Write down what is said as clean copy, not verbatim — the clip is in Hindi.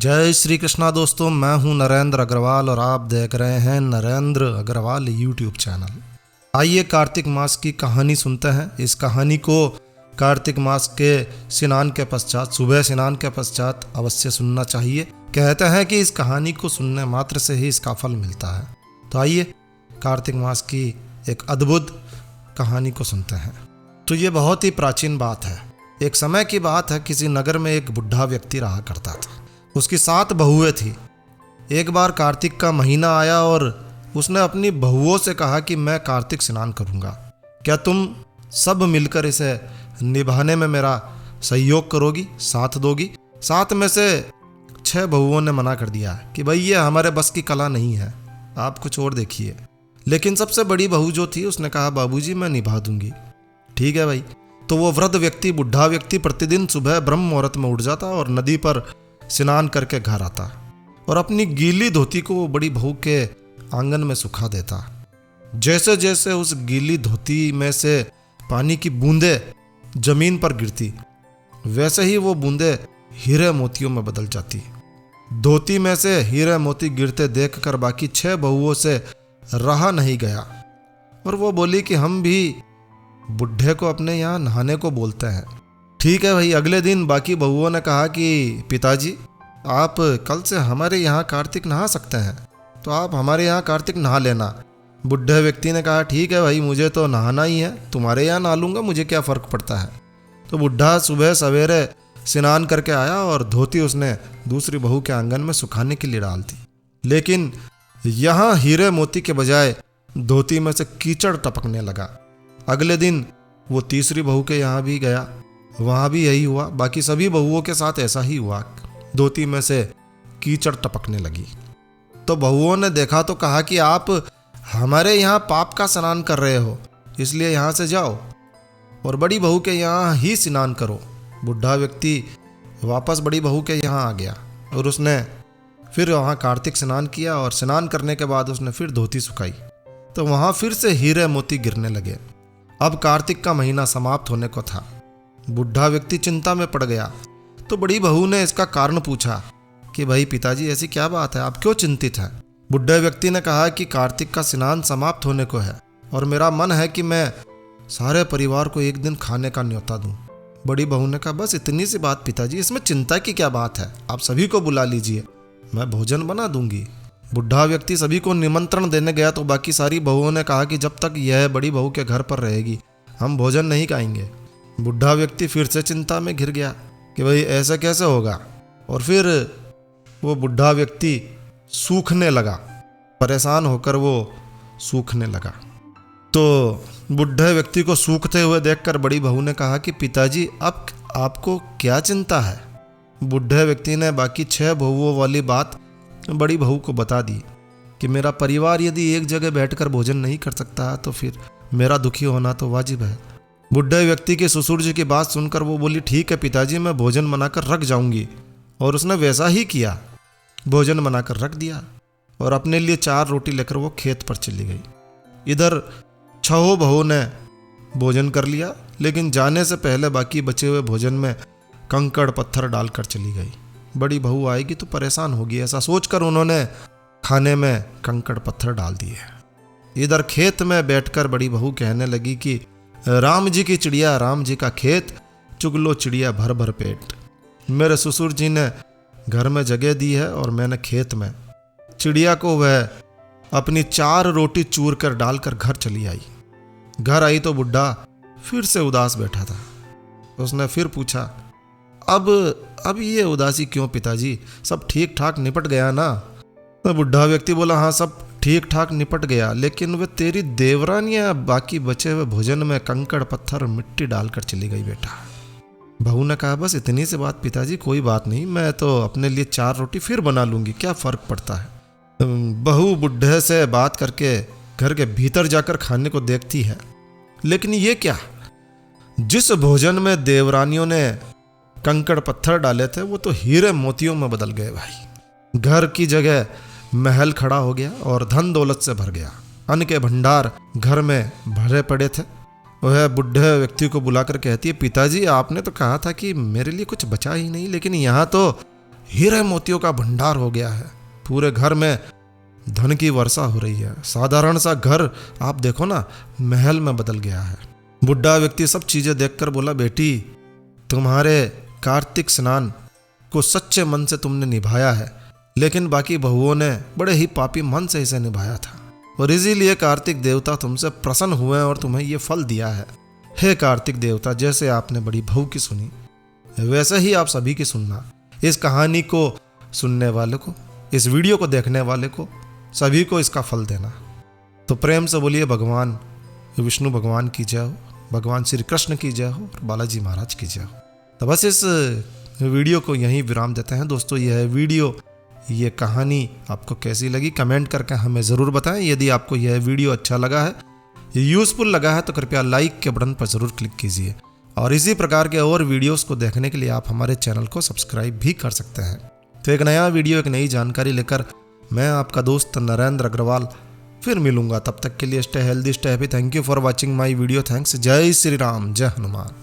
जय श्री कृष्णा दोस्तों, मैं हूं नरेंद्र अग्रवाल और आप देख रहे हैं नरेंद्र अग्रवाल यूट्यूब चैनल। आइए कार्तिक मास की कहानी सुनते हैं। इस कहानी को कार्तिक मास के स्नान के पश्चात, सुबह स्नान के पश्चात अवश्य सुनना चाहिए। कहते हैं कि इस कहानी को सुनने मात्र से ही इसका फल मिलता है। तो आइए कार्तिक मास की एक अद्भुत कहानी को सुनते हैं। तो ये बहुत ही प्राचीन बात है। एक समय की बात है, किसी नगर में एक बुढ़ा व्यक्ति रहा करता था। उसकी 7 बहुएं थी। एक बार कार्तिक का महीना आया और उसने अपनी बहुओं से कहा कि मैं कार्तिक स्नान करूंगा, क्या तुम सब मिलकर इसे निभाने में मेरा सहयोग करोगी, साथ दोगी? 7 में से 6 बहुओं ने मना कर दिया कि भाई ये हमारे बस की कला नहीं है, आप कुछ और देखिए। लेकिन सबसे बड़ी बहू जो थी उसने कहा बाबूजी मैं निभा दूंगी। ठीक है भाई। तो वो वृद्ध व्यक्ति, बुढ़ा व्यक्ति प्रतिदिन सुबह ब्रह्म मुहूर्त में उठ जाता और नदी पर स्नान करके घर आता और अपनी गीली धोती को वो बड़ी बहू के आंगन में सुखा देता। जैसे जैसे उस गीली धोती में से पानी की बूंदें जमीन पर गिरती, वैसे ही वो बूंदें हीरे मोतियों में बदल जाती। धोती में से हीरे मोती गिरते देखकर बाकी 6 बहुओं से रहा नहीं गया और वो बोली कि हम भी बुढ़े को अपने यहाँ नहाने को बोलते हैं। ठीक है भाई। अगले दिन बाकी बहुओं ने कहा कि पिताजी आप कल से हमारे यहाँ कार्तिक नहा सकते हैं, तो आप हमारे यहाँ कार्तिक नहा लेना। बुढ़े व्यक्ति ने कहा ठीक है भाई, मुझे तो नहाना ही है, तुम्हारे यहाँ नहा लूँगा, मुझे क्या फ़र्क पड़ता है। तो बुढ़ा सुबह सवेरे स्नान करके आया और धोती उसने दूसरी बहू के आंगन में सुखाने के लिए डाल दी। लेकिन यहाँ हीरे मोती के बजाय धोती में से कीचड़ टपकने लगा। अगले दिन वो तीसरी बहू के यहाँ भी गया, वहाँ भी यही हुआ। बाकी सभी बहुओं के साथ ऐसा ही हुआ, धोती में से कीचड़ टपकने लगी। तो बहुओं ने देखा तो कहा कि आप हमारे यहाँ पाप का स्नान कर रहे हो, इसलिए यहाँ से जाओ और बड़ी बहू के यहाँ ही स्नान करो। बुढ़ा व्यक्ति वापस बड़ी बहू के यहाँ आ गया और उसने फिर वहाँ कार्तिक स्नान किया और स्नान करने के बाद उसने फिर धोती सुखाई तो वहाँ फिर से हीरे मोती गिरने लगे। अब कार्तिक का महीना समाप्त होने को था। बुढ़ा व्यक्ति चिंता में पड़ गया। तो बड़ी बहू ने इसका कारण पूछा कि भाई पिताजी ऐसी क्या बात है, आप क्यों चिंतित हैं? बुढ़े व्यक्ति ने कहा कि कार्तिक का स्नान समाप्त होने को है और मेरा मन है कि मैं सारे परिवार को एक दिन खाने का न्योता दूं। बड़ी बहू ने कहा बस इतनी सी बात पिताजी, इसमें चिंता की क्या बात है, आप सभी को बुला लीजिए, मैं भोजन बना दूंगी। बुढ़ा व्यक्ति सभी को निमंत्रण देने गया तो बाकी सारी बहुओं ने कहा कि जब तक यह बड़ी बहू के घर पर रहेगी हम भोजन नहीं खाएंगे। बुढ़ा व्यक्ति फिर से चिंता में घिर गया कि भाई ऐसा कैसे होगा, और फिर वो बुढ़ा व्यक्ति सूखने लगा, परेशान होकर वो सूखने लगा। तो बुढ़े व्यक्ति को सूखते हुए देखकर बड़ी बहू ने कहा कि पिताजी अब आपको क्या चिंता है? बुढ़े व्यक्ति ने बाकी 6 बहुओं वाली बात बड़ी बहू को बता दी कि मेरा परिवार यदि एक जगह बैठकर भोजन नहीं कर सकता तो फिर मेरा दुखी होना तो वाजिब है। बुढ़े व्यक्ति के ससुर जी की बात सुनकर वो बोली ठीक है पिताजी, मैं भोजन बनाकर रख जाऊंगी। और उसने वैसा ही किया, भोजन बनाकर रख दिया और अपने लिए 4 रोटी लेकर वो खेत पर चली गई। इधर 6 बहू ने भोजन कर लिया, लेकिन जाने से पहले बाकी बचे हुए भोजन में कंकड़ पत्थर डालकर चली गई। बड़ी बहू आएगी तो परेशान होगी, ऐसा सोचकर उन्होंने खाने में कंकड़ पत्थर डाल दिए। इधर खेत में बैठकर बड़ी बहू कहने लगी कि राम जी की चिड़िया, राम जी का खेत, चुगलो चिड़िया भर भर पेट। मेरे ससुर जी ने घर में जगह दी है और मैंने खेत में। चिड़िया को वह अपनी 4 रोटी चूर कर डालकर घर चली आई। घर आई तो बुढ़ा फिर से उदास बैठा था। उसने फिर पूछा अब ये उदासी क्यों पिताजी, सब ठीक ठाक निपट गया ना? तो बुढ़ा व्यक्ति बोला हाँ सब ठीक ठाक निपट गया, लेकिन वे तेरी देवरानियां बाकी बचे हुए भोजन में कंकड़ पत्थर मिट्टी डालकर चली गई बेटा। बहू ने कहा बस इतनी सी बात पिताजी, कोई बात नहीं, मैं तो अपने लिए 4 रोटी फिर बना लूंगी, क्या फर्क पड़ता है। बहू बुढ़े से बात करके घर के भीतर जाकर खाने को देखती है, लेकिन ये क्या, जिस भोजन में देवरानियों ने कंकड़ पत्थर डाले थे वो तो हीरे मोतियों में बदल गए भाई। घर की जगह महल खड़ा हो गया और धन दौलत से भर गया। अन्न के भंडार घर में भरे पड़े थे। वह बुढ़े व्यक्ति को बुलाकर कहती है पिताजी आपने तो कहा था कि मेरे लिए कुछ बचा ही नहीं, लेकिन यहाँ तो हीरे मोतियों का भंडार हो गया है। पूरे घर में धन की वर्षा हो रही है। साधारण सा घर आप देखो ना, महल में बदल गया है। बुढ़ा व्यक्ति सब चीजें देखकर बोला, बेटी तुम्हारे कार्तिक स्नान को सच्चे मन से तुमने निभाया है, लेकिन बाकी बहुओं ने बड़े ही पापी मन से इसे निभाया था, और इसीलिए कार्तिक देवता तुमसे प्रसन्न हुए और तुम्हें ये फल दिया है। हे कार्तिक देवता, जैसे आपने बड़ी बहू की सुनी, वैसे ही आप सभी की सुनना। इस कहानी को सुनने वाले को, इस वीडियो को देखने वाले को, सभी को इसका फल देना। तो प्रेम से बोलिए भगवान विष्णु भगवान की जय हो, भगवान श्री कृष्ण की जय हो, और बालाजी महाराज की जय हो। तो बस इस वीडियो को यहीं विराम देते हैं दोस्तों। यह वीडियो, ये कहानी आपको कैसी लगी कमेंट करके हमें ज़रूर बताएं। यदि आपको यह वीडियो अच्छा लगा है, यूज़फुल लगा है, तो कृपया लाइक के बटन पर ज़रूर क्लिक कीजिए। और इसी प्रकार के और वीडियोस को देखने के लिए आप हमारे चैनल को सब्सक्राइब भी कर सकते हैं। तो एक नया वीडियो, एक नई जानकारी लेकर मैं आपका दोस्त नरेंद्र अग्रवाल फिर मिलूंगा। तब तक के लिए stay healthy, stay happy. Thank you for watching my video. Thanks. जय श्री राम, जय हनुमान।